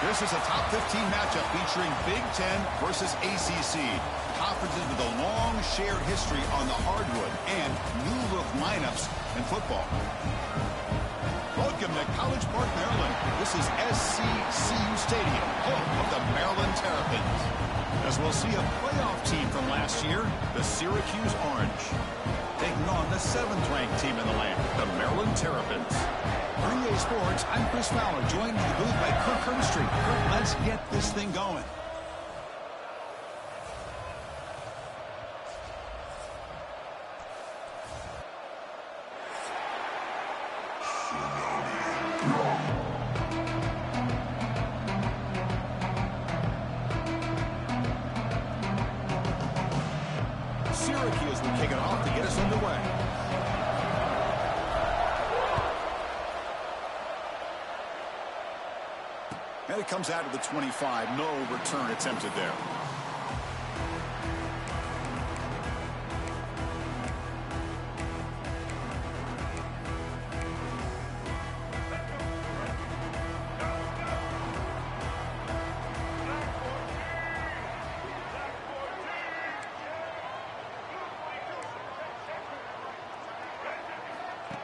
This is a top 15 matchup featuring Big Ten versus ACC. Conferences with a long shared history on the hardwood and new look lineups in football. Welcome to College Park, Maryland. This is SCCU Stadium, home of the Maryland Terrapins. As we'll see a playoff team from last year, the Syracuse Orange, taking on the 7th-ranked team in the land, the Maryland Terrapins. For EA Sports, I'm Chris Fowler, joined in the booth by Kirk Herbstreit. Kirk, let's get this thing going. Syracuse will kick it off to get us underway. And it comes out of the 25. No return attempted there.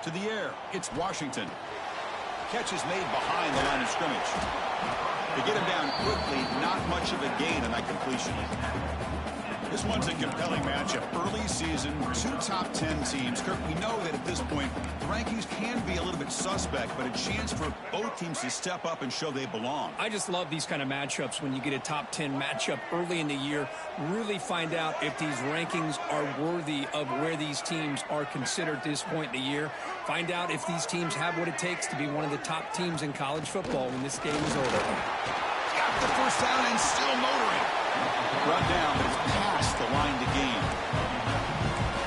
To the air, it's Washington. Catch is made behind the line of scrimmage. To get him down quickly, not much of a gain on that completion. This one's a compelling matchup. Early season, 2 top 10 teams. Kirk, we know that at this point, the rankings can be a little bit suspect, but a chance for both teams to step up and show they belong. I just love these kind of matchups when you get a top 10 matchup early in the year. Really find out if these rankings are worthy of where these teams are considered at this point in the year. Find out if these teams have what it takes to be one of the top teams in college football when this game is over. Got the first down and still motoring. Run down, but it's past the line to gain.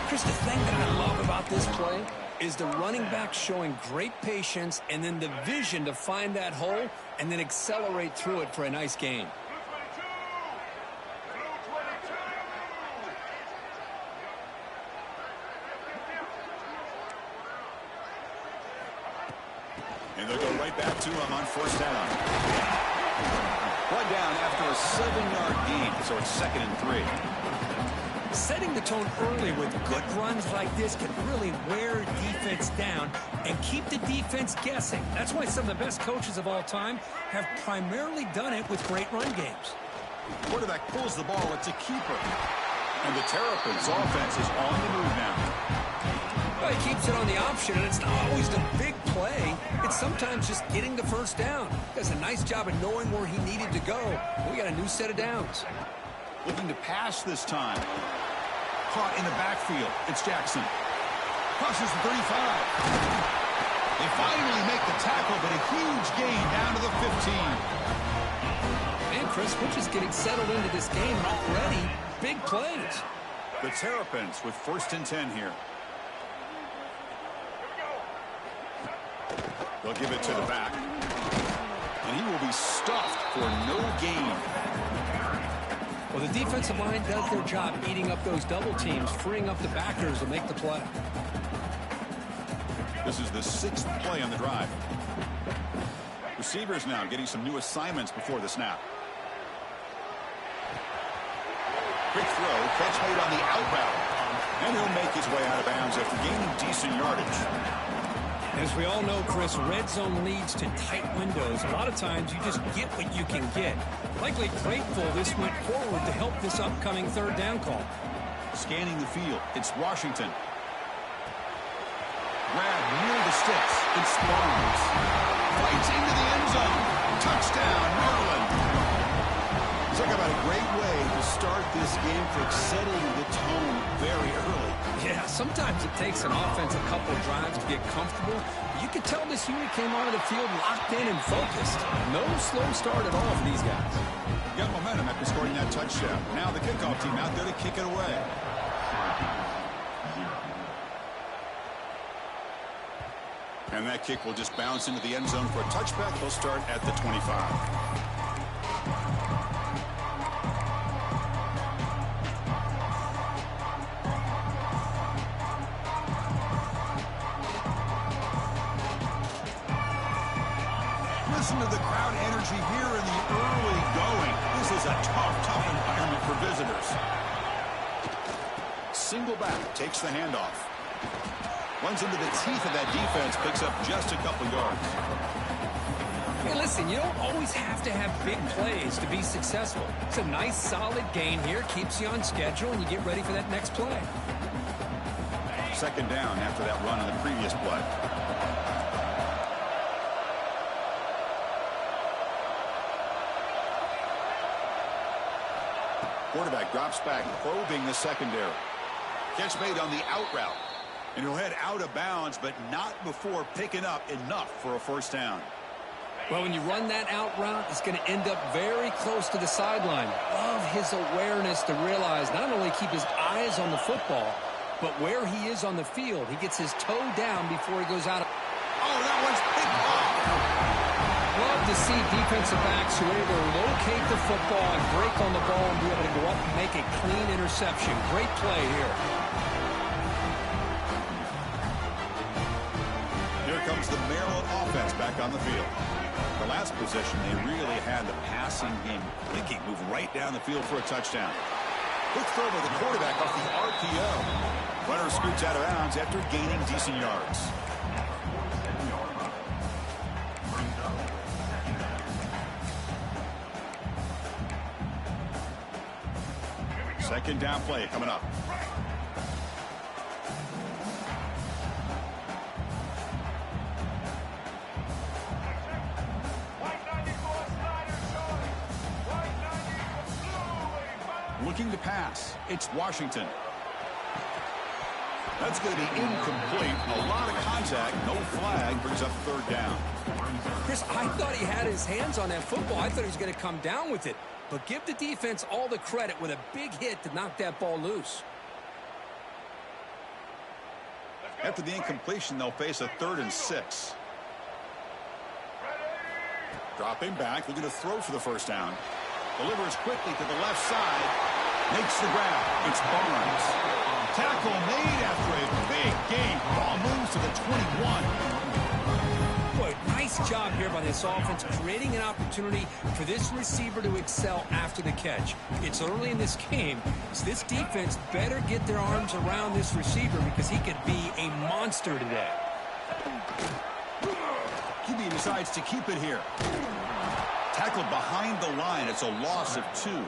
Chris, the thing that I love about this play is the running back showing great patience and then the vision to find that hole and then accelerate through it for a nice gain. And they'll go right back to him on first down. One down after a 7-yard gain, so it's 2nd and 3. Setting the tone early with good runs like this can really wear defense down and keep the defense guessing. That's why some of the best coaches of all time have primarily done it with great run games. Quarterback pulls the ball. It's a keeper. And the Terrapins offense is on the move now. Well, he keeps it on the option, and it's not always the big play. It's sometimes just getting the first down. Does a nice job of knowing where he needed to go. We got a new set of downs. Looking to pass this time. Caught in the backfield. It's Jackson. Crosses the 35. They finally make the tackle, but a huge gain down to the 15. Man, Chris, we're just getting settled into this game already. Big plays. The Terrapins with 1st and 10 here. They'll give it to the back. And he will be stuffed for no gain. Well, the defensive line does their job eating up those double teams, freeing up the backers to make the play. This is the 6th play on the drive. Receivers now getting some new assignments before the snap. Quick throw, catch made on the outbound. And he'll make his way out of bounds after gaining decent yardage. As we all know, Chris, red zone leads to tight windows. A lot of times you just get what you can get. Likely grateful this went forward to help this upcoming 3rd down call. Scanning the field, it's Washington. Grab near the sticks, it's Barnes. Fights into the end zone. Touchdown, Maryland. Talk about a great way to start this game for setting the tone very early. Yeah, sometimes it takes an offense a couple drives to get comfortable. You could tell this unit came onto the field locked in and focused. No slow start at all for these guys. Got momentum after scoring that touchdown. Now the kickoff team out there to kick it away. And that kick will just bounce into the end zone for a touchback. They'll start at the 25. Listen to the crowd energy here in the early going. This is a tough environment for visitors. Single back, takes the handoff. Runs into the teeth of that defense, picks up just a couple yards. Hey, listen, you don't always have to have big plays to be successful. It's a nice, solid gain here, keeps you on schedule, and you get ready for that next play. Second down after that run on the previous play. Quarterback drops back, probing the secondary. Catch made on the out route. And he'll head out of bounds, but not before picking up enough for a first down. Well, when you run that out route, it's going to end up very close to the sideline. Love his awareness to realize not only keep his eyes on the football, but where he is on the field. He gets his toe down before he goes out. Oh, that one's picked off. Love to see defensive backs who are able to locate the football and break on the ball and be able to go up and make a clean interception. Great play here. Here comes the Maryland offense back on the field. The last possession, they really had the passing game clicking, move right down the field for a touchdown. Quick throw by the quarterback off the RPO. Runner scoots out of bounds after gaining decent yards. Second down play coming up. Looking to pass. It's Washington. That's going to be incomplete. A lot of contact. No flag. Brings up third down. Chris, I thought he had his hands on that football. I thought he was going to come down with it. But give the defense all the credit with a big hit to knock that ball loose. After the incompletion, they'll face a 3rd and 6. Dropping back. Looking to throw for the first down. Delivers quickly to the left side. Makes the grab. It's Barnes. Tackle made after a big gain. Ball moves to the 21. Boy, nice job here by this offense, creating an opportunity for this receiver to excel after the catch. It's early in this game, so this defense better get their arms around this receiver because he could be a monster today. QB decides to keep it here. Tackled behind the line. It's a loss of 2.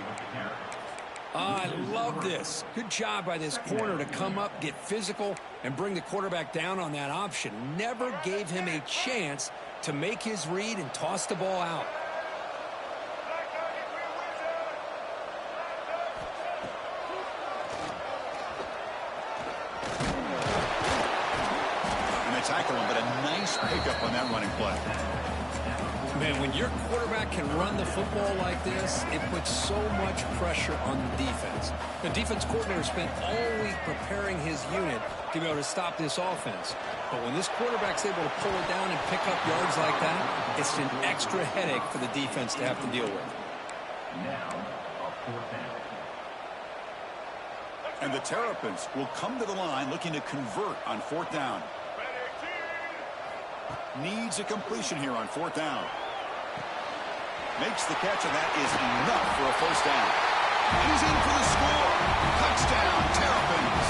I love this. Good job by this corner to come up, get physical, and bring the quarterback down on that option. Never gave him a chance to make his read and toss the ball out. And they tackle him, but a nice pickup on that running play. Man, when your quarterback can run the football like this, it puts so much pressure on the defense. The defense coordinator spent all week preparing his unit to be able to stop this offense. But when this quarterback's able to pull it down and pick up yards like that, it's an extra headache for the defense to have to deal with. And the Terrapins will come to the line looking to convert on 4th down. Needs a completion here on 4th down. Makes the catch, and that is enough for a first down. And he's in for the score. Touchdown, Terrapins.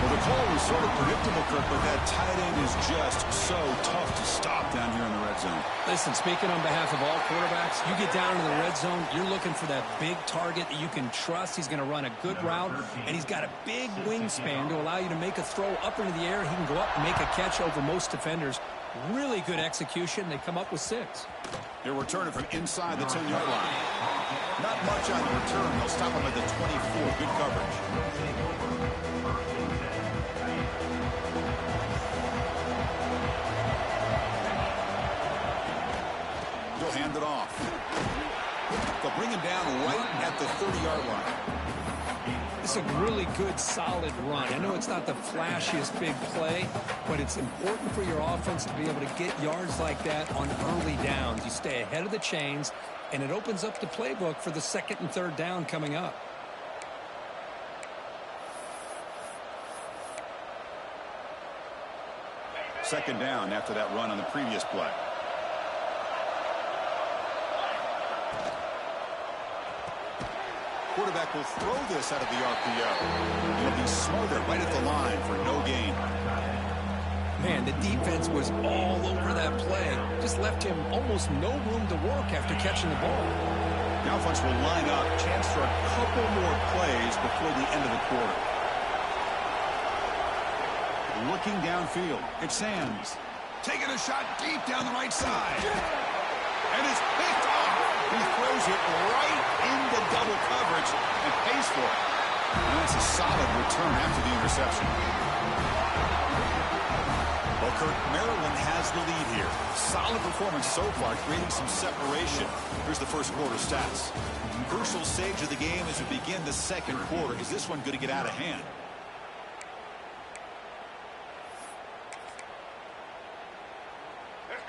Well, the call was sort of predictable, Kirk, but that tight end is just so tough to stop down here in the red zone. Listen, speaking on behalf of all quarterbacks, you get down to the red zone, you're looking for that big target that you can trust. He's going to run a good route, and he's got a big wingspan to allow you to make a throw up into the air. He can go up and make a catch over most defenders. Really good execution. They come up with 6. They're returning from inside the 10-yard line. Not much on the return. They'll stop him at the 24. Good coverage. They'll hand it off. They'll bring him down right at the 30-yard line. It's a really good, solid run. I know it's not the flashiest big play, but it's important for your offense to be able to get yards like that on early downs. You stay ahead of the chains, and it opens up the playbook for the 2nd and 3rd down coming up. Second down after that run on the previous play. quarterback will throw this out of the RPO. He'll be smothered right at the line for no gain. Man, the defense was all over that play. Just left him almost no room to work after catching the ball. The offense will line up. Chance for a couple more plays before the end of the quarter. Looking downfield. It's Sands. Taking a shot deep down the right side. And it's picked off. He throws it right into double coverage and pays for it. And that's a solid return after the interception. Well, Kurt, Maryland has the lead here. Solid performance so far, creating some separation. Here's the first quarter stats. Crucial stage of the game as we begin the second quarter. Is this one going to get out of hand?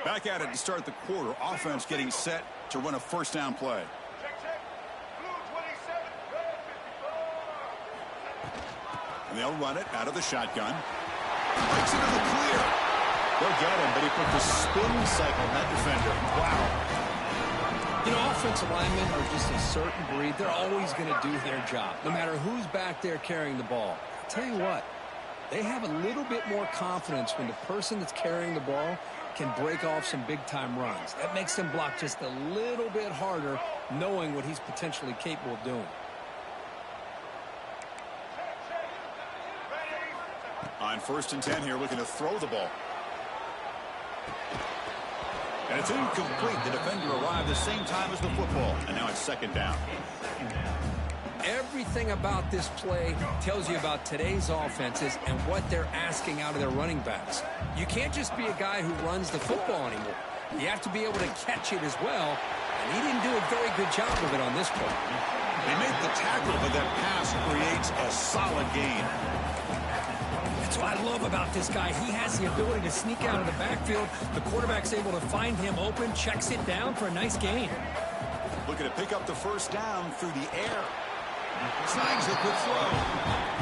Back at it to start the quarter. Offense getting set to run a first down play. And they'll run it out of the shotgun. Breaks into the clear. They'll get him, but he put the spin cycle on that defender. Wow. You know, offensive linemen are just a certain breed. They're always going to do their job, no matter who's back there carrying the ball. I'll tell you what, they have a little bit more confidence when the person that's carrying the ball can break off some big-time runs. That makes them block just a little bit harder, knowing what he's potentially capable of doing. On 1st and 10 here, looking to throw the ball. And it's incomplete. The defender arrived the same time as the football. And now it's 2nd down. Everything about this play tells you about today's offenses and what they're asking out of their running backs. You can't just be a guy who runs the football anymore. You have to be able to catch it as well. And he didn't do a very good job of it on this play. They make the tackle, but that pass creates a solid gain. That's what I love about this guy. He has the ability to sneak out of the backfield. The quarterback's able to find him open, checks it down for a nice gain. Looking to pick up the first down through the air. Snags a quick throw.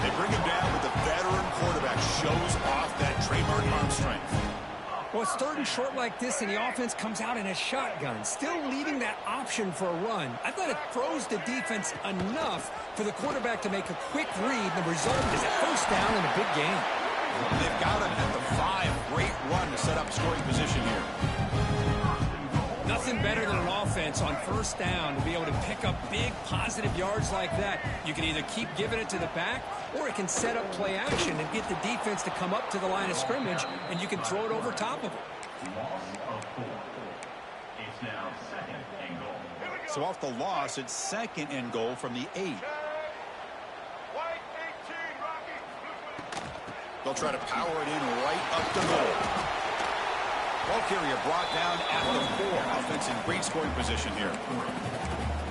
They bring him down, but the veteran quarterback shows off that trademark arm strength. Well, it's 3rd and short like this, and the offense comes out in a shotgun, still leaving that option for a run. I thought it throws the defense enough for the quarterback to make a quick read. The result is a first down and a big gain. They've got him at the 5. Great run to set up scoring position here. Nothing better than an offense on first down to be able to pick up big positive yards like that. You can either keep giving it to the back, or it can set up play action and get the defense to come up to the line of scrimmage, and you can throw it over top of it. So off the loss, it's 2nd and goal from the 8. They'll try to power it in right up the middle. Ball carrier brought down at the 4. Offense in great scoring position here.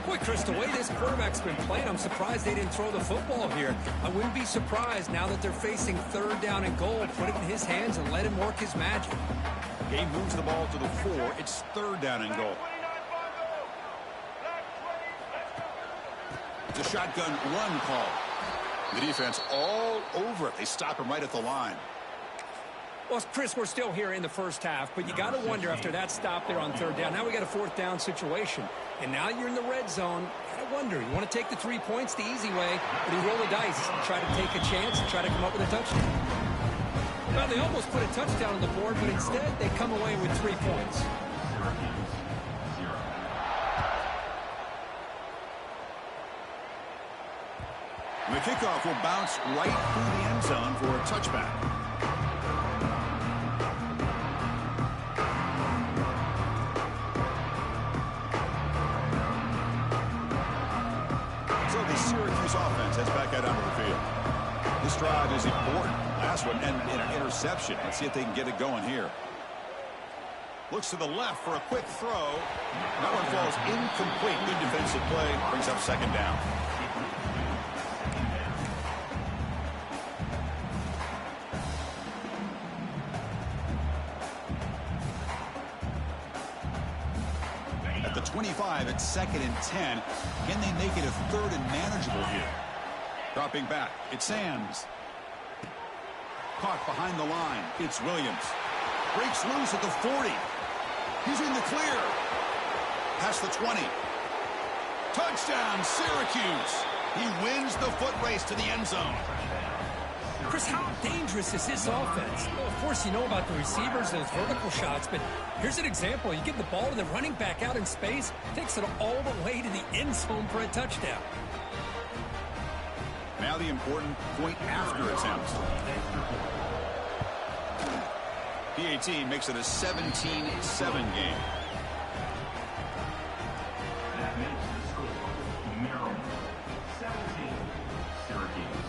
Boy, Chris, the way this quarterback's been playing, I'm surprised they didn't throw the football here. I wouldn't be surprised now that they're facing 3rd down and goal. Put it in his hands and let him work his magic. Gabe moves the ball to the 4. It's 3rd down and goal. The shotgun run call. The defense all over it. They stop him right at the line. Well, Chris, we're still here in the first half, but you got to wonder after that stop there on 3rd down. Now we got a 4th down situation, and now you're in the red zone. You got to wonder, you want to take the 3 points the easy way, but you roll the dice and try to take a chance and try to come up with a touchdown. Well, they almost put a touchdown on the board, but instead they come away with 3 points. And the kickoff will bounce right through the end zone for a touchback. So the Syracuse offense heads back out onto the field. This drive is important. Last one and an interception. Let's see if they can get it going here. Looks to the left for a quick throw. That one falls incomplete. Good defensive play. Brings up 2nd down. At the 25, it's 2nd and 10. Can they make it a 3rd and manageable here? Dropping back, it's Sands. Caught behind the line, it's Williams. Breaks loose at the 40. He's in the clear. Past the 20. Touchdown, Syracuse. He wins the foot race to the end zone. Chris, how dangerous is this offense? Well, of course, you know about the receivers, those vertical shots, but here's an example. You give the ball to the running back out in space, takes it all the way to the end zone for a touchdown. Now the important point after attempt. PAT makes it a 17-7 game.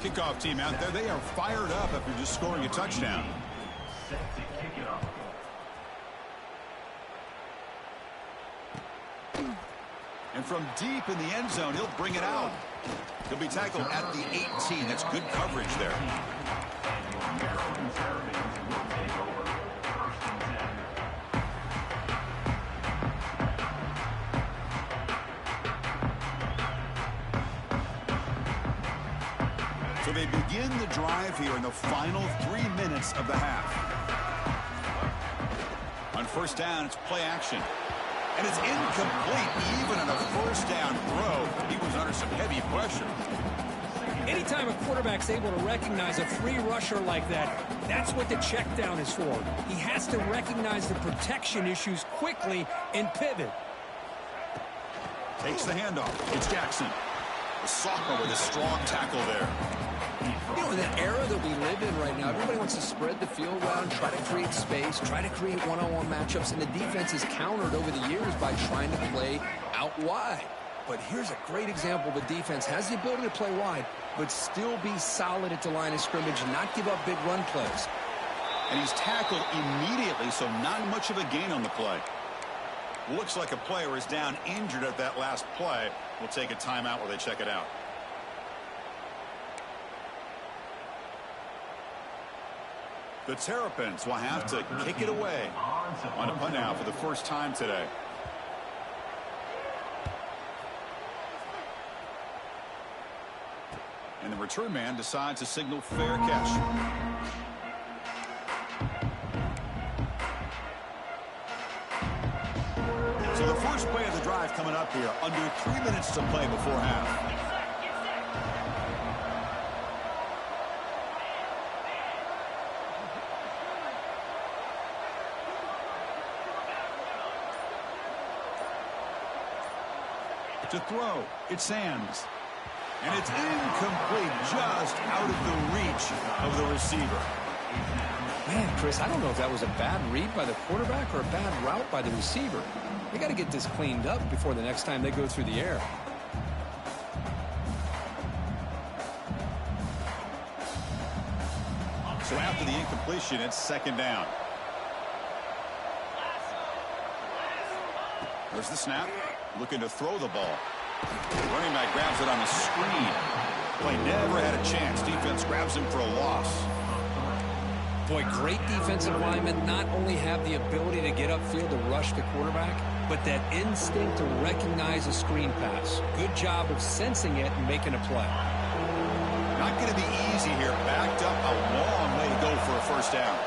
Kickoff team out there. They are fired up after just scoring a touchdown. And from deep in the end zone, he'll bring it out. He'll be tackled at the 18. That's good coverage there. So they begin the drive here in the final 3 minutes of the half. On first down, it's play action. And it's incomplete. Even on a first down throw, he was under some heavy pressure. Anytime a quarterback's able to recognize a free rusher like that, that's what the check down is for. He has to recognize the protection issues quickly and pivot. Takes the handoff. It's Jackson. The sophomore with a strong tackle there. You know, in the era that we live in right now, everybody wants to spread the field around, try to create space, try to create one-on-one matchups, and the defense is countered over the years by trying to play out wide. But here's a great example. The defense has the ability to play wide, but still be solid at the line of scrimmage, not give up big run plays. And he's tackled immediately, so not much of a gain on the play. Looks like a player is down injured at that last play. We'll take a timeout while they check it out. The Terrapins will have to kick it away on a punt now for the first time today. And the return man decides to signal fair catch. So the first play of the drive coming up here. Under 3 minutes to play before half. To throw, it's Sands. And it's incomplete, just out of the reach of the receiver. Man, Chris, I don't know if that was a bad read by the quarterback or a bad route by the receiver. They got to get this cleaned up before the next time they go through the air. So after the incompletion, it's second down. There's the snap. Looking to throw the ball. Running back grabs it on the screen. Play never had a chance. Defense grabs him for a loss. Boy, great defensive linemen not only have the ability to get upfield to rush the quarterback, but that instinct to recognize a screen pass. Good job of sensing it and making a play. Not going to be easy here. Backed up a long way to go for a first down.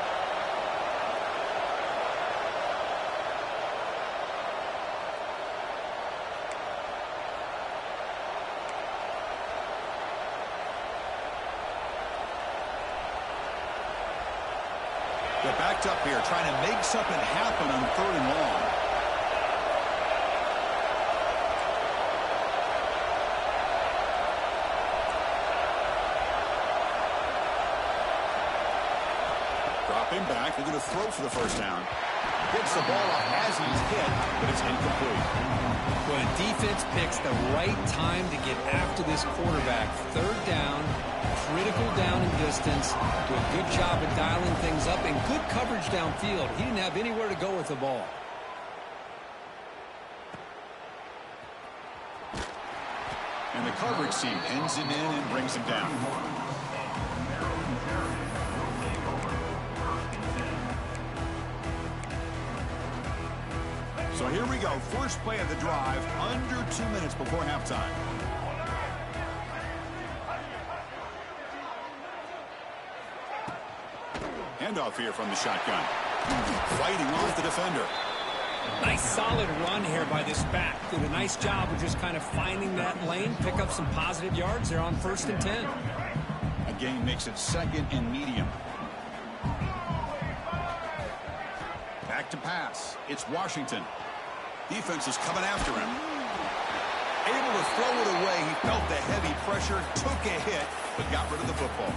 They're backed up here, trying to make something happen on third and long. Dropping back, they're going to throw for the first down. Gets the ball off as he's hit, but it's incomplete. Well, the defense picks the right time to get after this quarterback. Third down, critical down and distance. Do a good job of dialing things up and good coverage downfield. He didn't have anywhere to go with the ball. And the coverage team ends it in and brings him down. So here we go. First play of the drive, under 2 minutes before halftime. Handoff here from the shotgun. Fighting off the defender. Nice solid run here by this back. Did a nice job of just kind of finding that lane, pick up some positive yards there on 1st and 10. A gain makes it 2nd and medium. Back to pass. It's Washington. Defense is coming after him. Able to throw it away. He felt the heavy pressure, took a hit, but got rid of the football.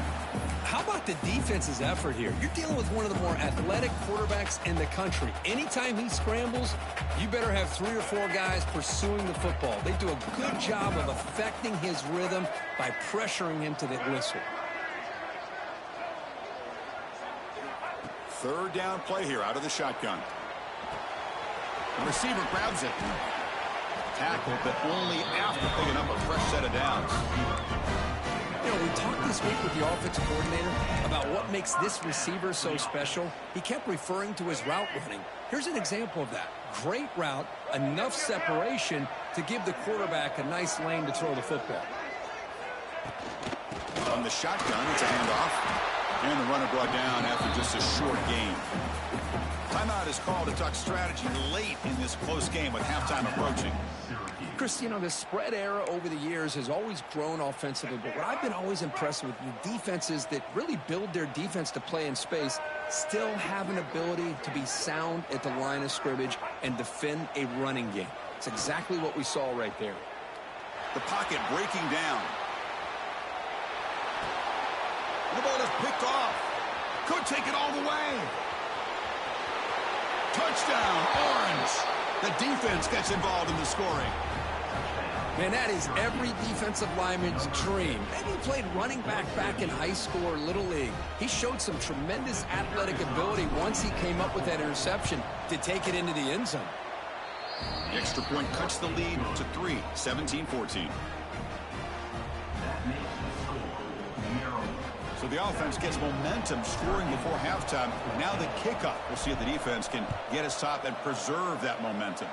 How about the defense's effort here? You're dealing with one of the more athletic quarterbacks in the country. Anytime he scrambles, you better have 3 or 4 guys pursuing the football. They do a good job of affecting his rhythm by pressuring him to the whistle. 3rd down play here out of the shotgun. The receiver grabs it. Tackled, but only after picking up a fresh set of downs. You know, we talked this week with the offensive coordinator about what makes this receiver so special. He kept referring to his route running. Here's an example of that. Great route, enough separation to give the quarterback a nice lane to throw the football. On the shotgun, it's a handoff. And the runner brought down after just a short gain. Timeout is called to talk strategy late in this close game with halftime approaching. Chris, you know, the spread era over the years has always grown offensively, but what I've been always impressed with the defenses that really build their defense to play in space still have an ability to be sound at the line of scrimmage and defend a running game. It's exactly what we saw right there. The pocket breaking down. The ball is picked off. Could take it all the way. Touchdown, Orange. The defense gets involved in the scoring. Man, that is every defensive lineman's dream. Maybe he played running back in high school or Little League. He showed some tremendous athletic ability once he came up with that interception to take it into the end zone. The extra point cuts the lead to 3, 17-14. So the offense gets momentum scoring before halftime. Now the kickoff. We'll see if the defense can get us top and preserve that momentum.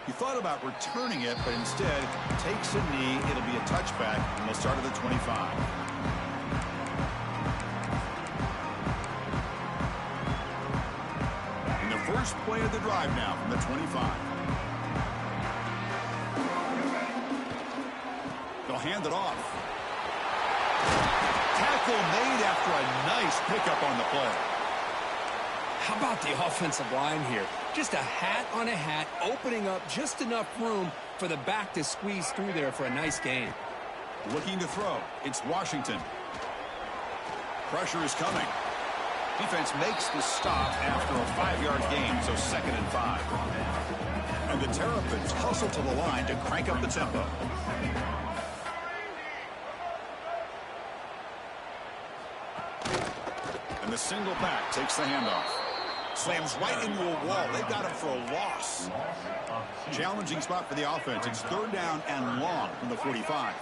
He thought about returning it, but instead takes a knee. It'll be a touchback, and they'll start at the 25. And the first play of the drive now from the 25. They'll hand it off. Tackle made after a nice pickup on the play. How about the offensive line here? Just a hat on a hat, opening up just enough room for the back to squeeze through there for a nice gain. Looking to throw. It's Washington. Pressure is coming. Defense makes the stop after a 5-yard gain, so 2nd and 5. And the Terrapins hustle to the line to crank up the tempo. And the single back takes the handoff. Slams right into a wall. They got him for a loss. Challenging spot for the offense. It's 3rd down and long from the 45.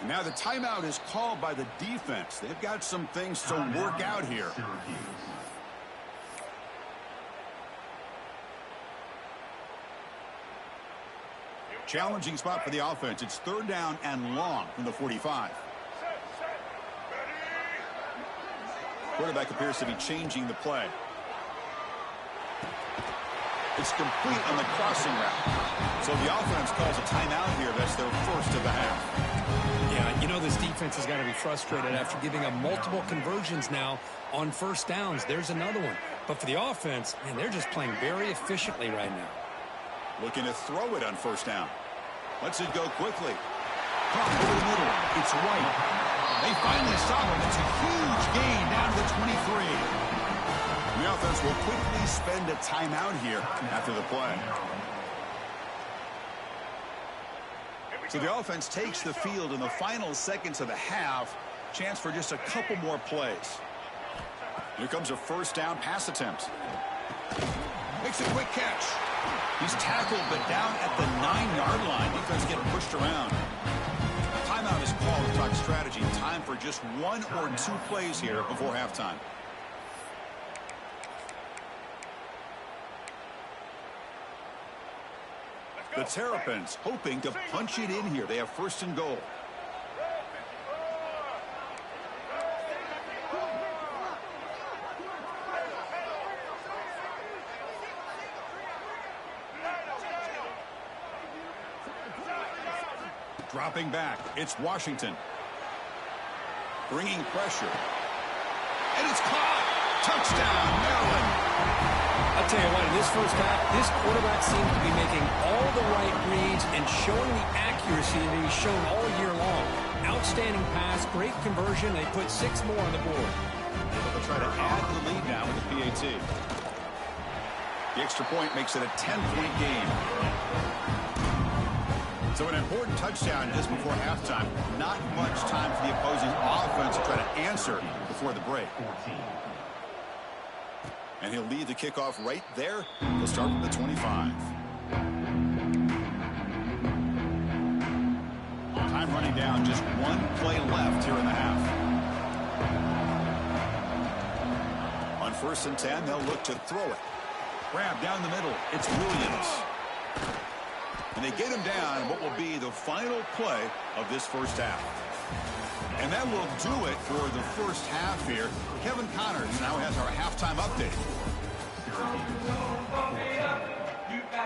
And now the timeout is called by the defense. They've got some things to work out here. Challenging spot for the offense. It's 3rd down and long from the 45. Quarterback appears to be changing the play. It's complete on the crossing route. So the offense calls a timeout here. That's their first of the half. Yeah, you know this defense has got to be frustrated after giving up multiple conversions now on 1st downs. There's another one. But for the offense, man, they're just playing very efficiently right now. Looking to throw it on 1st down. Lets it go quickly. Caught over the middle. It's White. They finally stop him. It's a huge gain down to the 23. And the offense will quickly spend a timeout here after the play. So the offense takes the field in the final seconds of the half. Chance for just a couple more plays. Here comes a 1st down pass attempt. Makes a quick catch. He's tackled, but down at the 9-yard line. Defense getting pushed around. Timeout is called to talk strategy. Time for just 1 or 2 plays here before halftime. The Terrapins hoping to punch it in here. They have 1st and goal. Dropping back, it's Washington. Bringing pressure. And it's caught. Touchdown, Maryland. I'll tell you what, in this first half, this quarterback seems to be making all the right reads and showing the accuracy that he's shown all year long. Outstanding pass, great conversion. They put 6 more on the board. They'll try to add to the lead now with the PAT. The extra point makes it a 10-point game. So an important touchdown just before halftime. Not much time for the opposing offense to try to answer before the break. And he'll lead the kickoff right there. He'll start from the 25. Time running down, just 1 play left here in the half. On 1st and 10, they'll look to throw it. Grab down the middle. It's Williams. And they get him down in what will be the final play of this first half. And that will do it for the first half here. Kevin Connors now has our halftime update.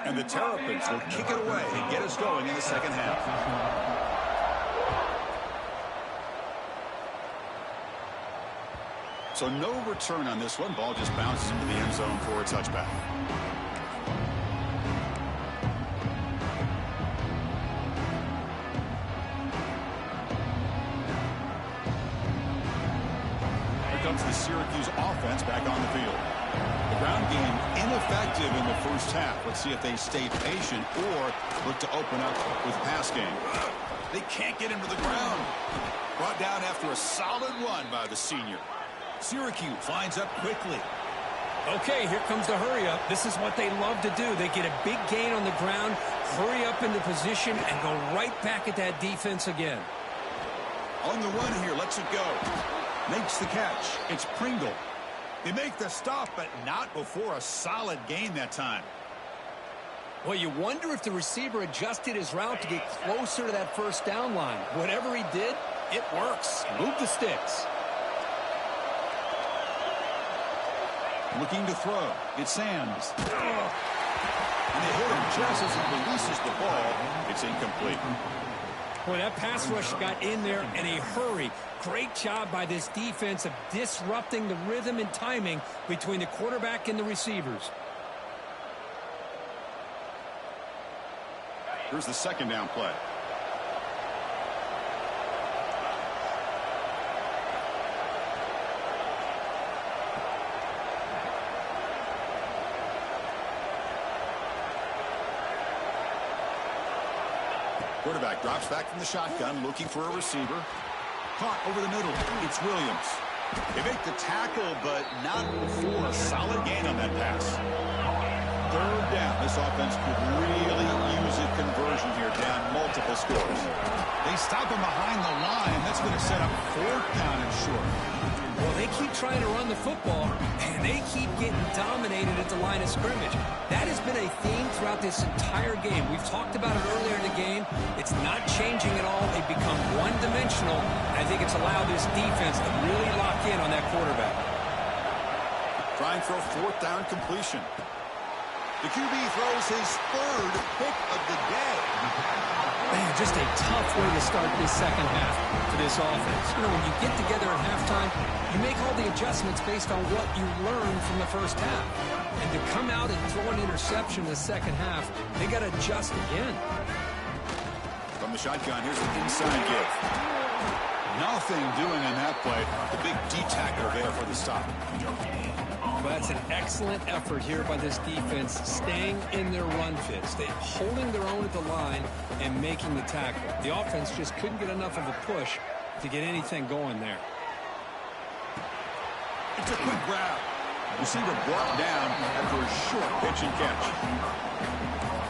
And the Terrapins will kick it away and get us going in the second half. So no return on this one. Ball just bounces into the end zone for a touchback. The Syracuse offense back on the field. The ground game ineffective in the first half. Let's see if they stay patient or look to open up with pass game. They can't get him to the ground. Brought down after a solid run by the senior. Syracuse lines up quickly. Okay, here comes the hurry up. This is what they love to do. They get a big gain on the ground, hurry up into position, and go right back at that defense again. On the run here, lets it go. Makes the catch. It's Pringle. They make the stop, but not before a solid gain that time. Well, you wonder if the receiver adjusted his route to get closer to that first down line. Whatever he did, it works. Move the sticks. Looking to throw. It's Sams. And they hit him just as he releases the ball. It's incomplete. Boy, that pass rush got in there in a hurry. Great job by this defense of disrupting the rhythm and timing between the quarterback and the receivers. Here's the second down play. Quarterback drops back from the shotgun, looking for a receiver. Caught over the middle. It's Williams. They make the tackle, but not before a solid gain on that pass. 3rd down. This offense could really use a conversion here, down multiple scores. They stop him behind the line. That's going to set up 4th down and short. Well, they keep trying to run the football, and they keep getting dominated at the line of scrimmage. That has been a theme throughout this entire game. We've talked about it earlier in the game. It's not changing at all. They've become one-dimensional. I think it's allowed this defense to really lock in on that quarterback. Trying for a 4th down completion. The QB throws his 3rd pick of the day. Man, just a tough way to start this second half for this offense. You know, when you get together at halftime, you make all the adjustments based on what you learned from the first half. And to come out and throw an interception in the second half, they got to adjust again. From the shotgun, here's the inside give. Nothing doing on that play. The big D-tackler there for the stop. Well, that's an excellent effort here by this defense, staying in their run fits. They're holding their own at the line and making the tackle. The offense just couldn't get enough of a push to get anything going there. It's a quick grab. Receiver brought down after a short pitch and catch.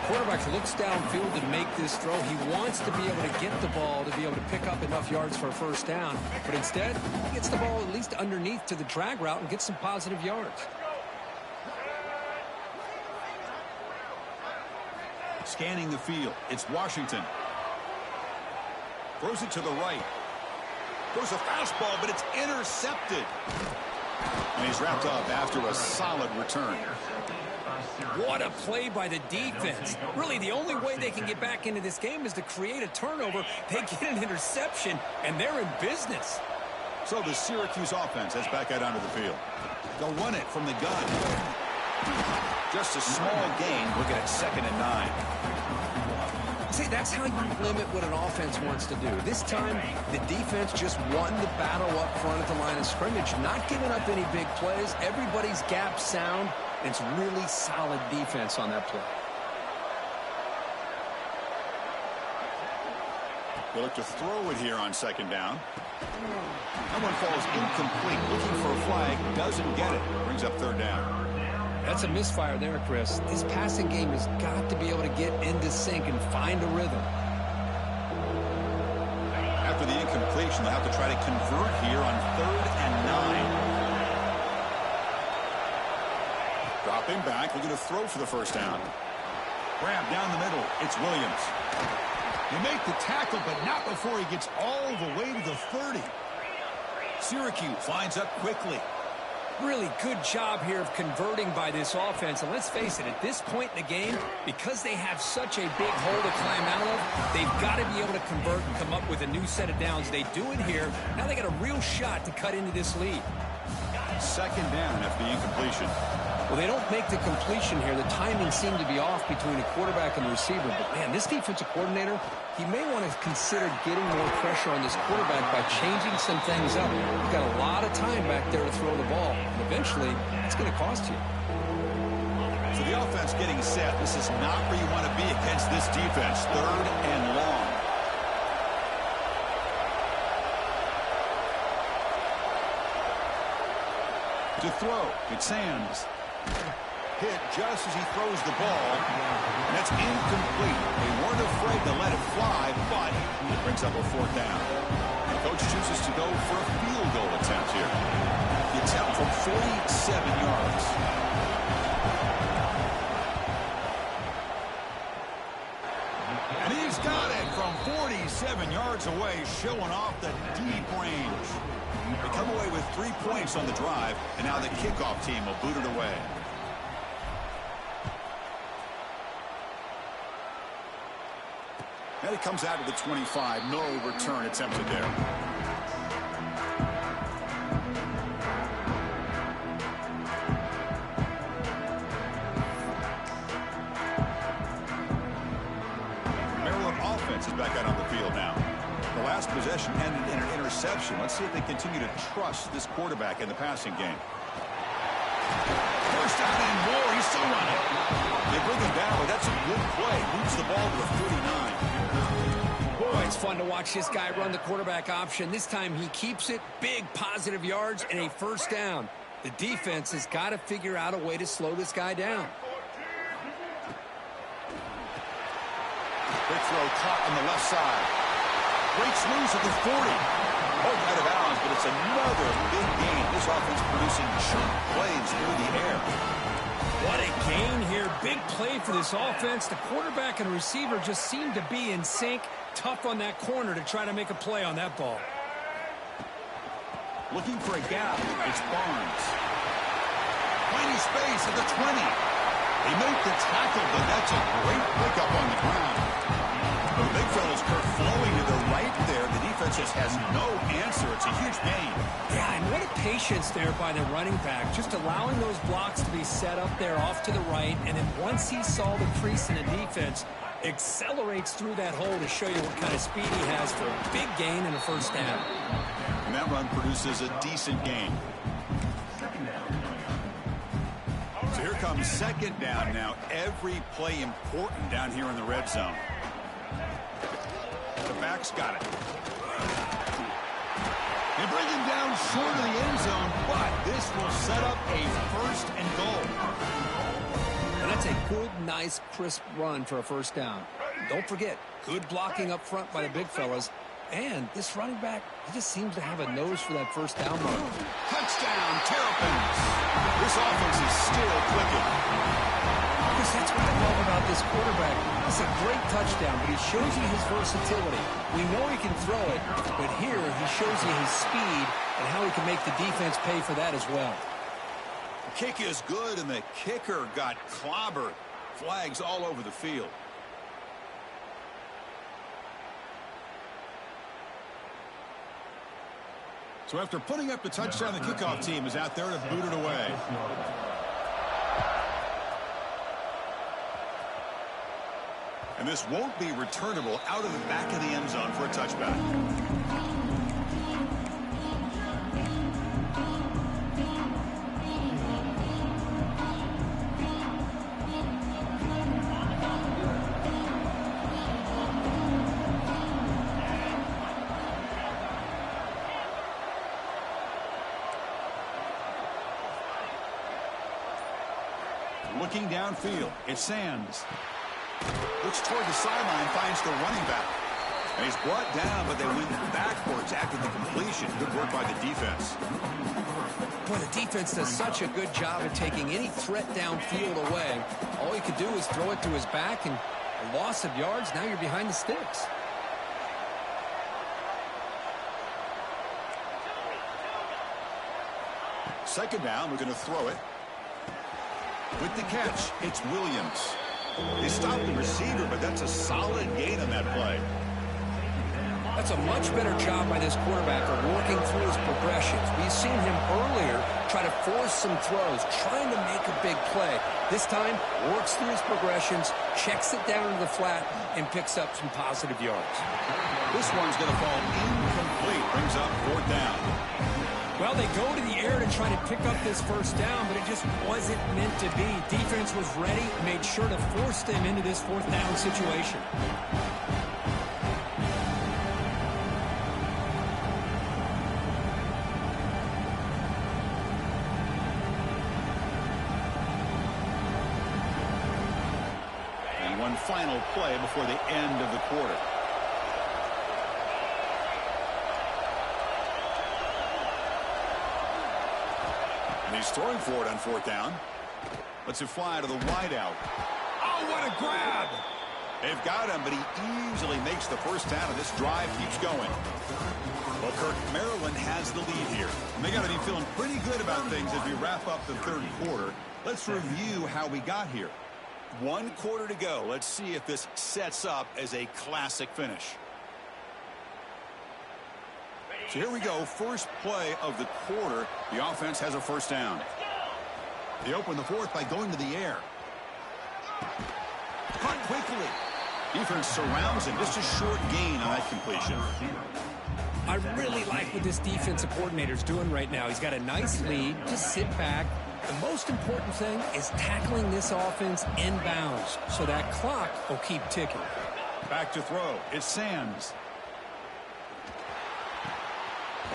Quarterback looks downfield to make this throw. He wants to be able to get the ball to be able to pick up enough yards for a first down. But instead, he gets the ball at least underneath to the drag route and gets some positive yards. Scanning the field. It's Washington. Throws it to the right. Throws a fastball, but it's intercepted. And he's wrapped up after a solid return. What a play by the defense. Really, the only way they can get back into this game is to create a turnover. They get an interception, and they're in business. So the Syracuse offense heads back out onto the field. They'll run it from the gun. Just a small gain, looking at 2nd and 9. See, that's how you limit what an offense wants to do. This time, the defense just won the battle up front at the line of scrimmage, not giving up any big plays. Everybody's gap sound, and it's really solid defense on that play. They look to throw it here on 2nd down. That one falls incomplete. Looking for a flag, doesn't get it. Brings up 3rd down. That's a misfire there, Chris. This passing game has got to be able to get into sync and find a rhythm. After the incompletion, they'll have to try to convert here on 3rd and 9. Dropping back, looking to throw for the 1st down. Grab down the middle. It's Williams. You make the tackle, but not before he gets all the way to the 30. Syracuse lines up quickly. Really good job here of converting by this offense. And let's face it, at this point in the game, because they have such a big hole to climb out of, they've got to be able to convert and come up with a new set of downs. They do it here. Now they got a real shot to cut into this lead. 2nd down after the incompletion. Well, they don't make the completion here. The timing seemed to be off between the quarterback and the receiver. But, man, this defensive coordinator, he may want to consider getting more pressure on this quarterback by changing some things up. You've got a lot of time back there to throw the ball. And eventually, it's going to cost you. So the offense getting set. This is not where you want to be against this defense. 3rd and long. To throw, it's Sands. Hit just as he throws the ball. And that's incomplete. They weren't afraid to let it fly, but it brings up a 4th down. The coach chooses to go for a field goal attempt here. The attempt from 47 yards. And he's got it from 47 yards away, showing off the deep range. They come away with 3 points on the drive, and now the kickoff team will boot it away. And it comes out to the 25. No return attempted there. Maryland offense is back out on the field now. The last possession ended in an interception. Let's see if they continue to trust this quarterback in the passing game. 1st down and more. He's still running. They bring him down, but that's a good play. Moves the ball to the 39. Boy, it's fun to watch this guy run the quarterback option. This time he keeps it. Big positive yards and a 1st down. The defense has got to figure out a way to slow this guy down. Quick throw caught on the left side. Breaks loose at the 40. Both out of bounds, but it's another big gain. This offense producing chunk plays through the air. What a gain here. Big play for this offense. The quarterback and receiver just seem to be in sync. Tough on that corner to try to make a play on that ball. Looking for a gap. It's Barnes. Finding space at the 20. They make the tackle, but that's a great pickup on the ground. The big fella's flowing to the right there. The defense just has no answer. It's a huge gain. Yeah, and what a patience there by the running back. Just allowing those blocks to be set up there off to the right. And then once he saw the crease in the defense, accelerates through that hole to show you what kind of speed he has for a big gain and a 1st down. And that run produces a decent gain. So here comes 2nd down now. Every play important down here in the red zone. The back's got it. They bring him down short of the end zone, but this will set up a 1st and goal. And that's a good, nice, crisp run for a 1st down. Don't forget, good blocking up front by the big fellas. And this running back, he just seems to have a nose for that 1st down mark. Touchdown, Terrapins. This offense is still clicking. Because that's what I love about this quarterback. It's a great touchdown, but he shows you his versatility. We know he can throw it, but here he shows you his speed and how he can make the defense pay for that as well. Kick is good, and the kicker got clobbered. Flags all over the field. So after putting up the touchdown, the kickoff team is out there to boot it away. And this won't be returnable out of the back of the end zone for a touchback. Looking downfield, it's Sands. Looks toward the sideline, finds the running back. And he's brought down, but they went backwards after the completion. Good work by the defense. Boy, the defense does such a good job of taking any threat downfield away. All he could do is throw it to his back, and a loss of yards, now you're behind the sticks. Second down, we're going to throw it. With the catch, it's Williams. They stopped the receiver, but that's a solid gain on that play. That's a much better job by this quarterback of working through his progressions. We've seen him earlier try to force some throws, trying to make a big play. This time, works through his progressions, checks it down to the flat, and picks up some positive yards. This one's going to fall incomplete. Brings up fourth down. Well, they go to the air to try to pick up this first down, but it just wasn't meant to be. Defense was ready, made sure to force them into this fourth down situation. And one final play before the end of the quarter. And he's throwing for it on fourth down. Lets it fly to the wideout. Oh, what a grab! They've got him, but he easily makes the first down, and this drive keeps going. Well, Kirk, Maryland has the lead here. And they got to be feeling pretty good about things as we wrap up the third quarter. Let's review how we got here. 1 quarter to go. Let's see if this sets up as a classic finish. So here we go, first play of the quarter. The offense has a first down. They open the fourth by going to the air. Caught quickly. Defense surrounds him. Just a short gain on that completion. I really like what this defensive coordinator's doing right now. He's got a nice lead. Just sit back. The most important thing is tackling this offense inbounds so that clock will keep ticking. Back to throw. It's Sands.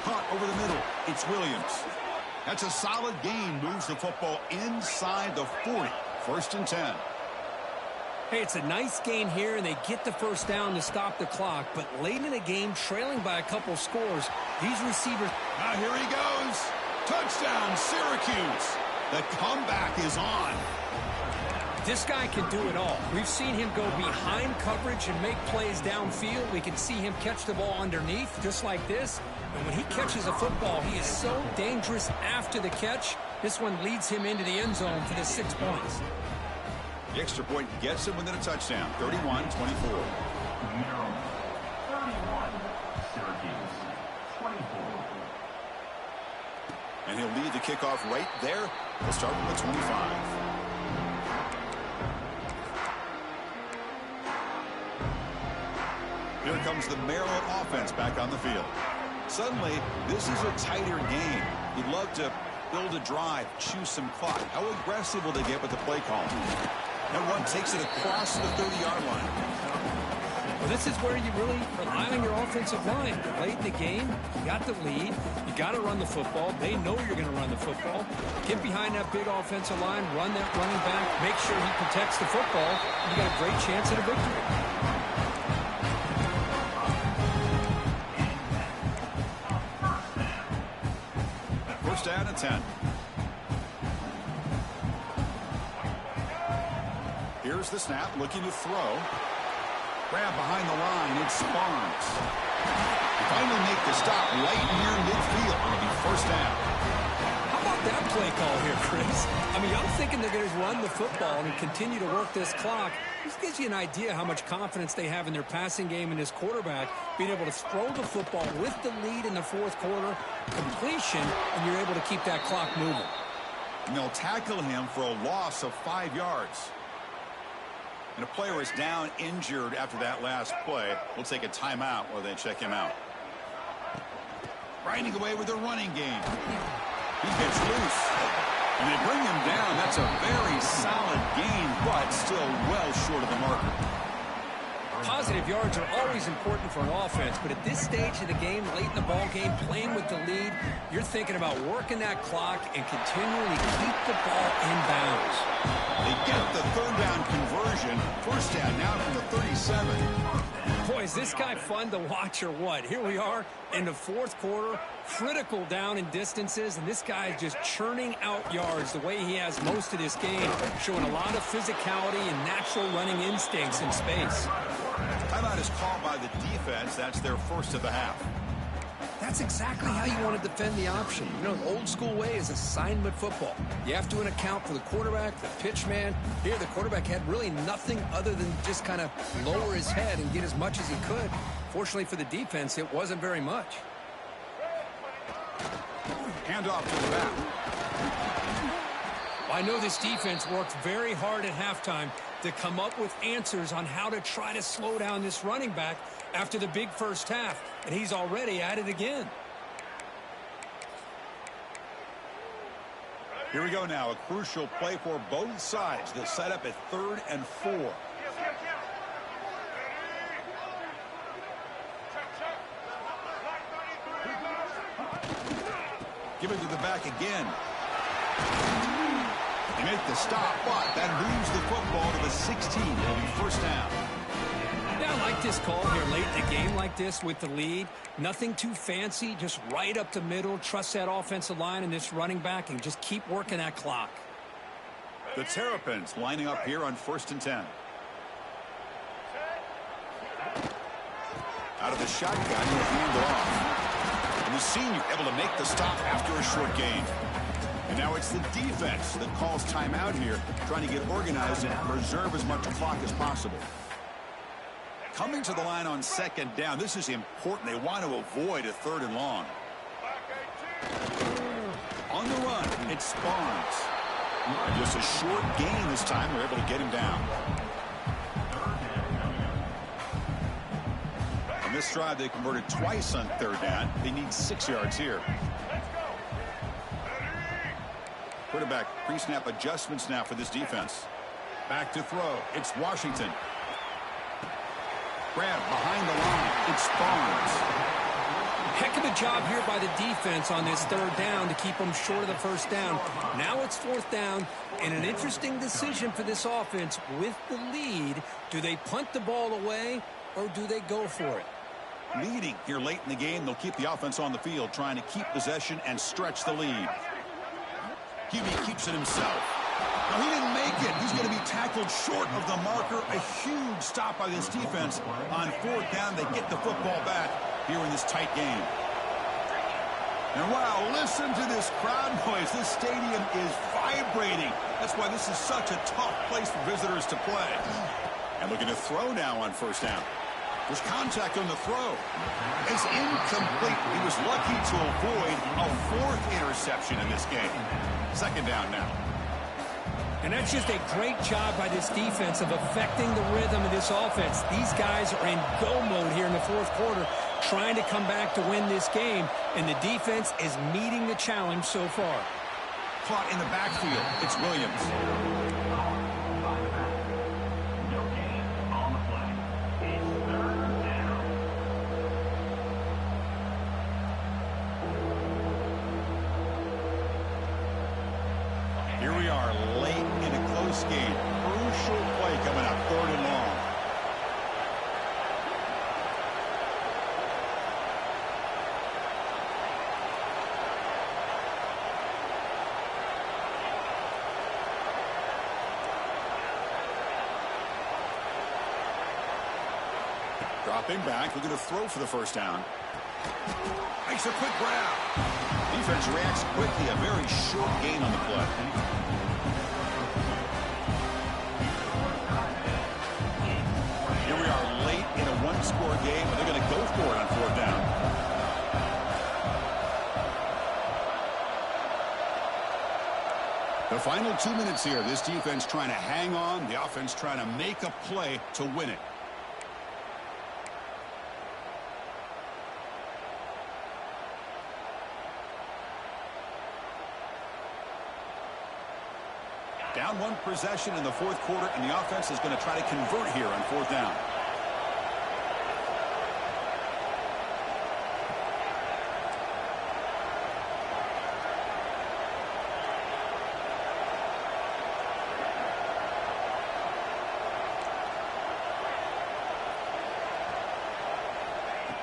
Caught over the middle. It's Williams. That's a solid gain. Moves the football inside the 40. First and 10. Hey, it's a nice gain here, and they get the first down to stop the clock. But late in the game, trailing by a couple scores, these receivers... Now here he goes. Touchdown, Syracuse. The comeback is on. This guy can do it all. We've seen him go behind coverage and make plays downfield. We can see him catch the ball underneath, just like this. And when he catches a football, he is so dangerous after the catch. This one leads him into the end zone for the 6 points. The extra point gets him within a touchdown, 31-24. Maryland, 31, Syracuse, 24. And he'll lead the kickoff right there. He'll start from the 25. Here comes the Maryland offense back on the field. Suddenly, this is a tighter game. You'd love to build a drive, choose some clock. How aggressive will they get with the play call? That one takes it across the 30-yard line. Well, this is where you really rely on your offensive line. Late in the game, you got the lead. You got to run the football. They know you're going to run the football. Get behind that big offensive line, run that running back, make sure he protects the football. You got a great chance at a victory. First down and 10. Here's the snap, looking to throw. Grab behind the line, it's Barnes. They finally make the stop right near midfield. It'll be first down. How about that play call here, Chris. I mean, I'm thinking they're going to run the football and continue to work this clock. This gives you an idea how much confidence they have in their passing game and this quarterback being able to throw the football with the lead in the fourth quarter, completion, and you're able to keep that clock moving. And they'll tackle him for a loss of 5 yards. And a player is down injured after that last play. We'll take a timeout while they check him out. Riding away with a running game. He gets loose. And they bring him down. That's a very solid gain, but still well short of the marker. Positive yards are always important for an offense, but at this stage of the game, late in the ball game, playing with the lead, you're thinking about working that clock and continually keep the ball in bounds. They get the third down conversion. First down now from the 37. Boy, is this guy fun to watch or what? Here we are in the fourth quarter, critical down in distances, and this guy is just churning out yards the way he has most of this game, showing a lot of physicality and natural running instincts in space. Timeout is called by the defense. That's their first of the half. That's exactly how you want to defend the option. You know, the old school way is assignment football. You have to account for the quarterback, the pitch man. Here, the quarterback had really nothing other than just kind of lower his head and get as much as he could. Fortunately for the defense, it wasn't very much. Handoff to the back. I know this defense worked very hard at halftime to come up with answers on how to try to slow down this running back after the big first half, and he's already at it again. Here we go now, a crucial play for both sides. They'll set up at 3rd and 4. Give it to the back again. They make the stop, but that moves the football to the 16. It'll be first down. Yeah, I like this call here late in the game like this with the lead. Nothing too fancy, just right up the middle. Trust that offensive line and this running back and just keep working that clock. The Terrapins lining up here on 1st and 10. Out of the shotgun, he'll hand it off. And the senior able to make the stop after a short gain. And now it's the defense that calls timeout here, trying to get organized and preserve as much clock as possible. Coming to the line on 2nd down, this is important. They want to avoid a 3rd and long. On the run, it's Barnes. And just a short gain this time. They're able to get him down. On this drive, they converted twice on 3rd down. They need 6 yards here. Quarterback pre-snap adjustments now for this defense. Back to throw. It's Washington. Grab behind the line. It's Barnes. Heck of a job here by the defense on this 3rd down to keep them short of the first down. Now it's 4th down, and an interesting decision for this offense with the lead. Do they punt the ball away, or do they go for it? Leading here late in the game, they'll keep the offense on the field, trying to keep possession and stretch the lead. QB keeps it himself. Now, he didn't make it. He's going to be tackled short of the marker. A huge stop by this defense. On 4th down, they get the football back here in this tight game. And wow, listen to this crowd noise. This stadium is vibrating. That's why this is such a tough place for visitors to play. And looking to throw now on 1st down. There's contact on the throw. It's incomplete. He was lucky to avoid a 4th interception in this game. 2nd down now. And that's just a great job by this defense of affecting the rhythm of this offense. These guys are in go mode here in the 4th quarter, trying to come back to win this game, and the defense is meeting the challenge so far. Caught in the backfield. It's Williams. Here we are late in a close game. Crucial play coming up, 3rd and long. Dropping back, looking to throw for the first down. Makes a quick grab. defense reacts quickly. A very short gain on the play. Here we are late in a one-score game, and they're going to go for it on fourth down. The final 2 minutes here. This defense trying to hang on. The offense trying to make a play to win it. Down one possession in the fourth quarter, and the offense is going to try to convert here on fourth down.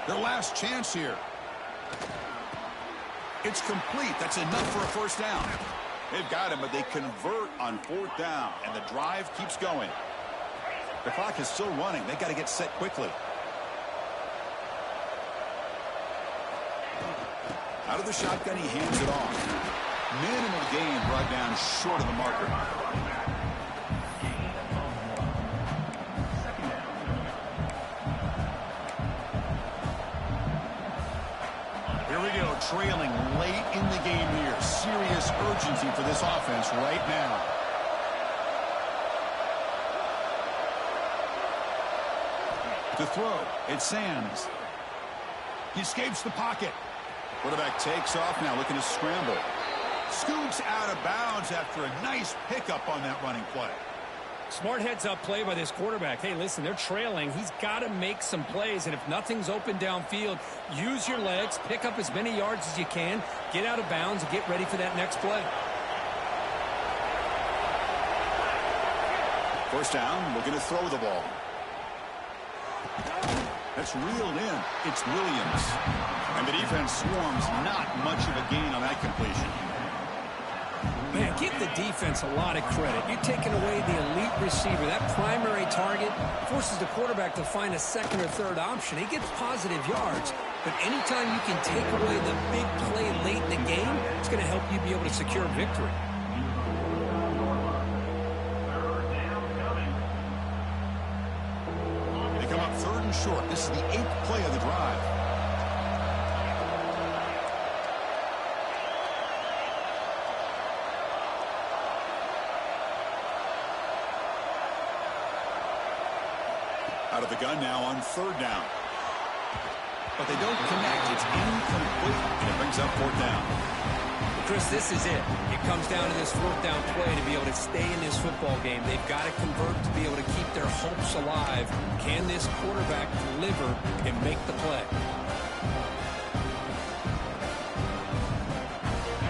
Their last chance here. It's complete. That's enough for a first down. They've got him, but they convert on fourth down, and the drive keeps going. The clock is still running. They've got to get set quickly. Out of the shotgun, he hands it off. Minimal gain brought down short of the marker. Trailing late in the game here. Serious urgency for this offense right now. To throw, it's Sands. He escapes the pocket. Quarterback takes off now, looking to scramble. Scoots out of bounds after a nice pickup on that running play. Smart heads-up play by this quarterback. Hey, listen, they're trailing. He's got to make some plays, and if nothing's open downfield, use your legs, pick up as many yards as you can, get out of bounds, and get ready for that next play. First down, looking to throw the ball. That's reeled in. It's Williams. And the defense swarms, not much of a gain on that completion. Man, give the defense a lot of credit. You're taking away the elite receiver. That primary target forces the quarterback to find a second or third option. He gets positive yards. But anytime you can take away the big play late in the game, it's going to help you be able to secure victory. They come up third and short. This is the 8th play of the drive. Out of the gun now on third down. But they don't connect. It's incomplete, and it brings up fourth down. Chris, this is it. It comes down to this fourth down play to be able to stay in this football game. They've got to convert to be able to keep their hopes alive. Can this quarterback deliver and make the play?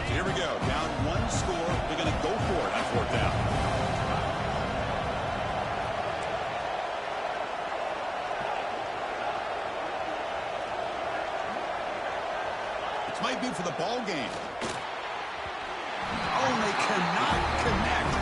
So here we go. Down one score. They're going to go for it on fourth down. Might be for the ball game. Oh, and they cannot connect.